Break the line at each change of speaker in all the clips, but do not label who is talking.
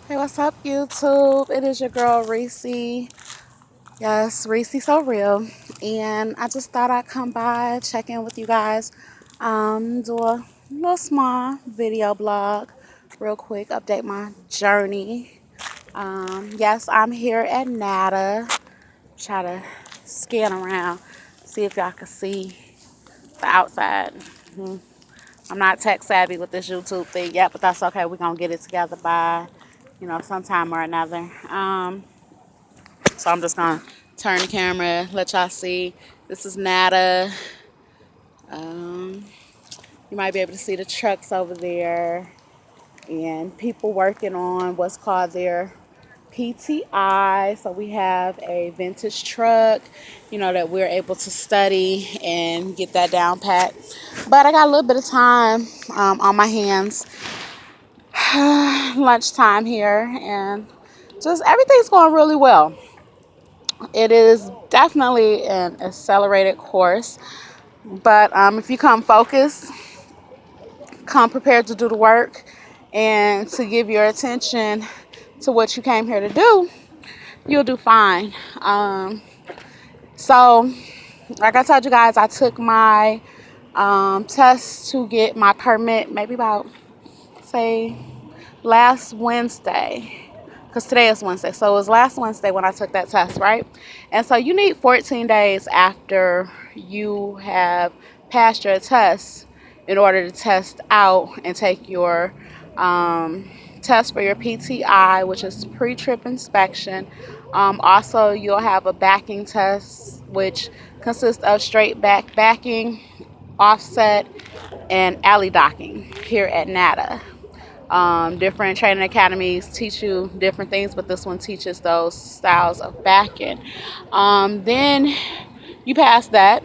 Hey, what's up, YouTube? It is your girl, Reese. Yes, Reese So Real. And I just thought I'd come by, check in with you guys, do a little small video blog, real quick, update my journey. Yes, I'm here at NADTA. Try to scan around, see if y'all can see the outside. I'm not tech savvy with this YouTube thing yet, but that's okay. We're going to get it together by, sometime or another. So I'm just going to turn the camera, let y'all see. This is NADTA. You might be able to see the trucks over there and people working on what's called their PTI. So we have a vintage truck, that we're able to study and get that down pat. But I got a little bit of time on my hands. Lunchtime here, and just everything's going really well. It is definitely an accelerated course, but if you come focused, come prepared to do the work, and to give your attention to what you came here to do, you'll do fine. So, like I told you guys, I took my test to get my permit maybe about, say, last Wednesday. Because today is Wednesday. So it was last Wednesday when I took that test, right? And so you need 14 days after you have passed your test in order to test out and take your test for your PTI, which is pre-trip inspection. Also, you'll have a backing test, which consists of straight back backing, offset, and alley docking here at NADTA. Different training academies teach you different things, but this one teaches those styles of backing. Then you pass that,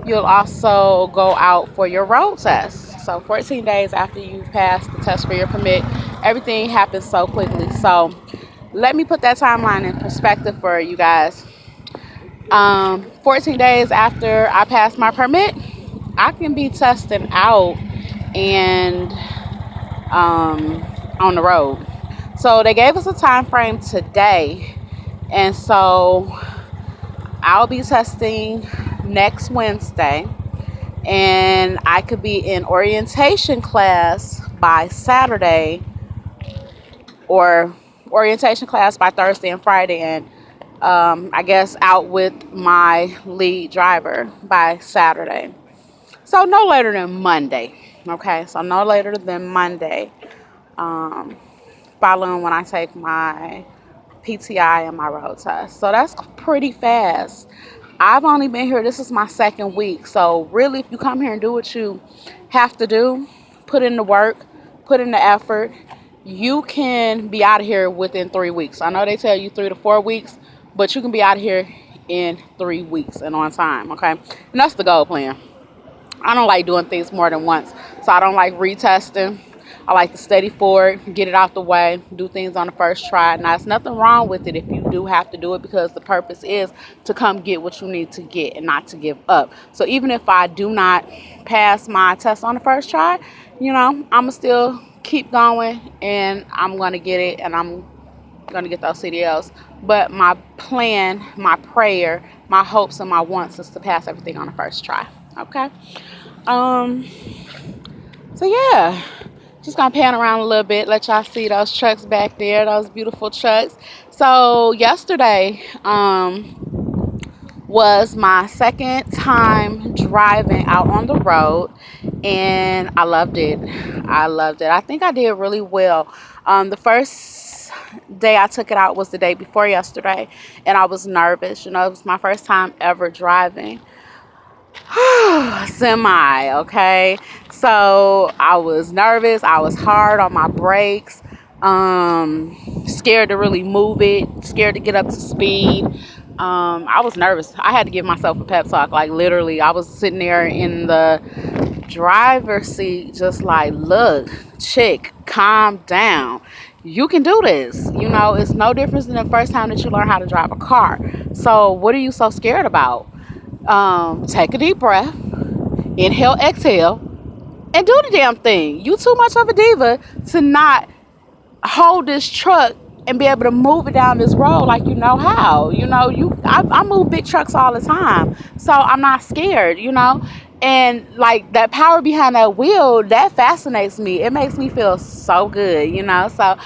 you'll also go out for your road test. So 14 days after you pass the test for your permit, everything happens so quickly. So let me put that timeline in perspective for you guys. 14 days after I pass my permit, I can be testing out and on the road. So they gave us a time frame today, and so I'll be testing next Wednesday, and I could be in orientation class by Saturday, or orientation class by Thursday and Friday, and I guess out with my lead driver by Saturday. So no later than Monday. Okay, so no later than Monday. Following when I take my PTI and my road test. So that's pretty fast. I've only been here, this is my second week. So really, if you come here and do what you have to do, put in the work, put in the effort, you can be out of here within 3 weeks. I know they tell you 3 to 4 weeks, but you can be out of here in 3 weeks and on time, okay? And that's the goal plan. I don't like doing things more than once. So I don't like retesting. I like to study for it, get it out the way, do things on the first try. Now, there's nothing wrong with it if you do have to do it, because the purpose is to come get what you need to get and not to give up. So even if I do not pass my test on the first try, I'm going to still keep going, and I'm going to get it, and I'm going to get those CDLs. But my plan, my prayer, my hopes, and my wants is to pass everything on the first try. Okay? So yeah. Just gonna pan around a little bit, let y'all see those trucks back there, those beautiful trucks. So yesterday was my second time driving out on the road, and I loved it. I think I did really well. The first day I took it out was the day before yesterday, and I was nervous. It was my first time ever driving. Semi, okay? So I was nervous. I was hard on my brakes. Scared to really move it. Scared to get up to speed. I was nervous. I had to give myself a pep talk. Like, literally, I was sitting there in the driver's seat just like, look, chick, calm down. You can do this. It's no difference than the first time that you learn how to drive a car. So what are you so scared about? Take a deep breath, inhale, exhale, and do the damn thing. You too much of a diva to not hold this truck and be able to move it down this road like you know how. I move big trucks all the time, so I'm not scared. And like that power behind that wheel, that fascinates me. It makes me feel so good. So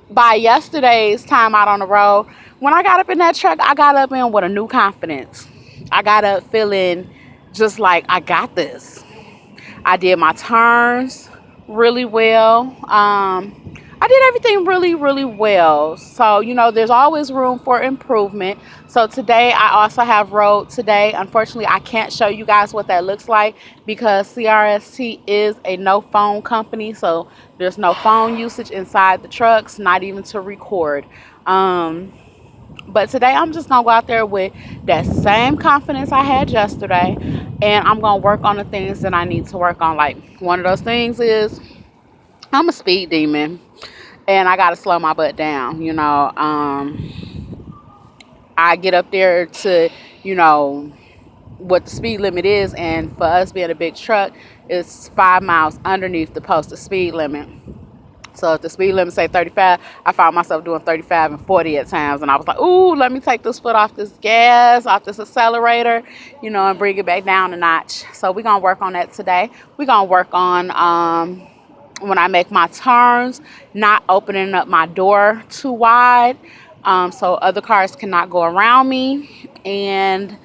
by yesterday's time out on the road, when I got up in that truck, I got up in with a new confidence. I got up feeling just like I got this. I did my turns really well. I did everything really, really well. So, there's always room for improvement. So today I also have rode today. Unfortunately, I can't show you guys what that looks like because CRST is a no phone company. So there's no phone usage inside the trucks, not even to record. But today I'm just going to go out there with that same confidence I had yesterday. And I'm going to work on the things that I need to work on. Like one of those things is I'm a speed demon. And I got to slow my butt down. I get up there to, what the speed limit is. And for us being a big truck, it's 5 miles underneath the posted speed limit. So if the speed limit say 35, I found myself doing 35 and 40 at times. And I was like, ooh, let me take this foot off this gas, off this accelerator, and bring it back down a notch. So we're going to work on that today. We're going to work on when I make my turns, not opening up my door too wide so other cars cannot go around me, and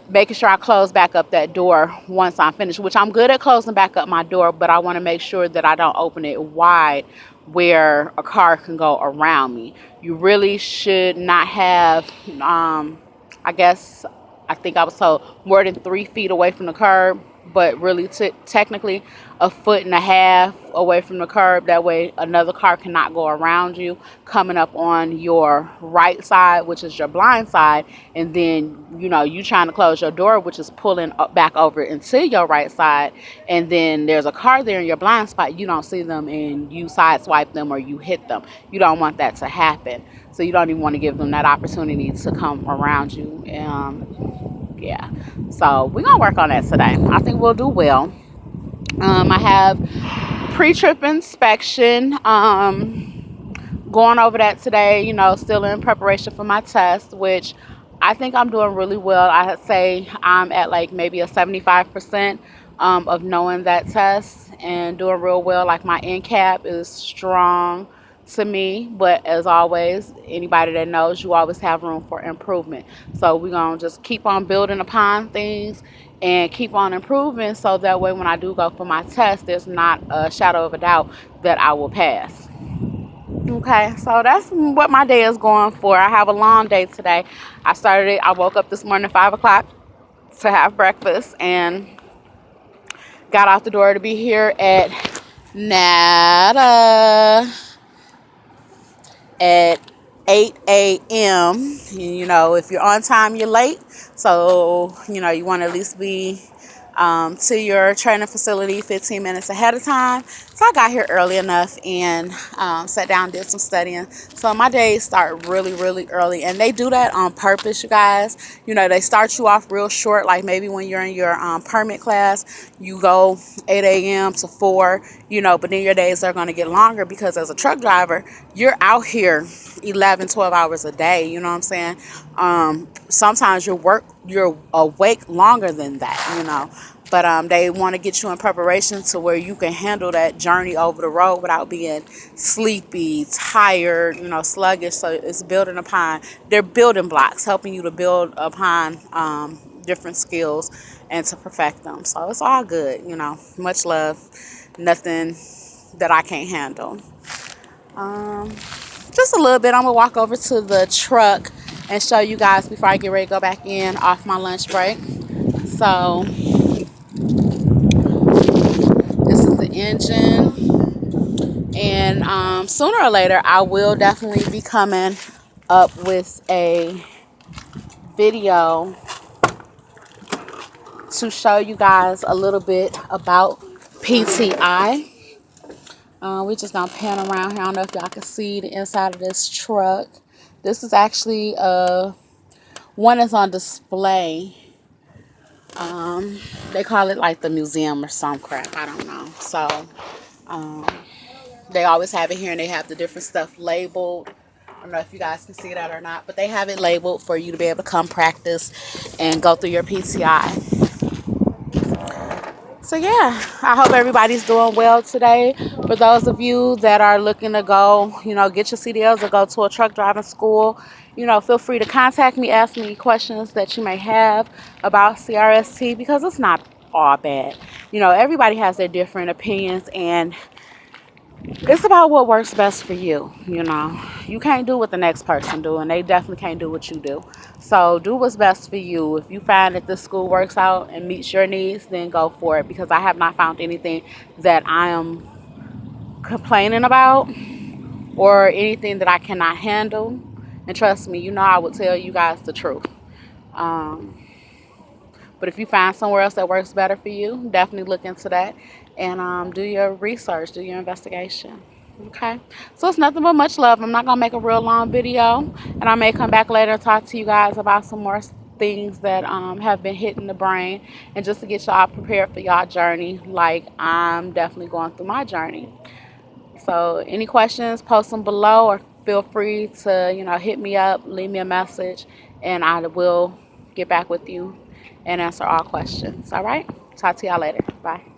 making sure I close back up that door once I'm finished, which I'm good at closing back up my door, but I want to make sure that I don't open it wide where a car can go around me. You really should not have, I think I was told more than 3 feet away from the curb, but really technically a foot and a half away from the curb. That way another car cannot go around you coming up on your right side, which is your blind side, and then you trying to close your door, which is pulling back over into your right side, and then there's a car there in your blind spot. You don't see them and you sideswipe them or you hit them. You don't want that to happen, so you don't even want to give them that opportunity to come around you. Yeah, so we're gonna work on that today. I think we'll do well. I have pre-trip inspection going over that today, still in preparation for my test, which I think I'm doing really well. I'd say I'm at like maybe a 75% of knowing that test and doing real well. Like my NCAP is strong to me, but as always, anybody that knows, you always have room for improvement. So we're gonna just keep on building upon things and keep on improving, so that way when I do go for my test, there's not a shadow of a doubt that I will pass. Okay, so that's what my day is going for. I have a long day today. I woke up this morning at 5 o'clock to have breakfast and got out the door to be here at NADTA at 8 a.m. If you're on time, you're late. So, you want to at least be to your training facility 15 minutes ahead of time. So I got here early enough and sat down, did some studying. So my days start really, really early. And they do that on purpose, you guys. They start you off real short. Like maybe when you're in your permit class, you go 8 a.m. to 4, but then your days are going to get longer because as a truck driver, you're out here 11, 12 hours a day. You know what I'm saying? Sometimes you're awake longer than that, But they want to get you in preparation to where you can handle that journey over the road without being sleepy, tired, sluggish. So it's they're building blocks, helping you to build upon different skills and to perfect them. So it's all good, much love, nothing that I can't handle. Just a little bit. I'm going to walk over to the truck and show you guys before I get ready to go back in off my lunch break. So this is the engine, and sooner or later I will definitely be coming up with a video to show you guys a little bit about PTI. We just gonna pan around here. I don't know if y'all can see the inside of this truck. This is actually one is on display. They call it like the museum or some crap. I don't know. So They always have it here, and they have the different stuff labeled. I don't know if you guys can see that or not, but they have it labeled for you to be able to come practice and go through your PTI. So yeah, I hope everybody's doing well today. For those of you that are looking to go, get your CDLs or go to a truck driving school, feel free to contact me, ask me questions that you may have about CRST, because it's not all bad. Everybody has their different opinions, and it's about what works best for you. You can't do what the next person do, and they definitely can't do what you do. So do what's best for you. If you find that this school works out and meets your needs, then go for it, because I have not found anything that I am complaining about or anything that I cannot handle. And trust me, I would tell you guys the truth. But if you find somewhere else that works better for you, definitely look into that and do your research, do your investigation. Okay, so it's nothing but much love. I'm not gonna make a real long video, and I may come back later and talk to you guys about some more things that have been hitting the brain, and just to get y'all prepared for y'all journey, like I'm definitely going through my journey. So any questions, post them below, or feel free to hit me up, leave me a message, and I will get back with you and answer all questions. All right, talk to y'all later. Bye.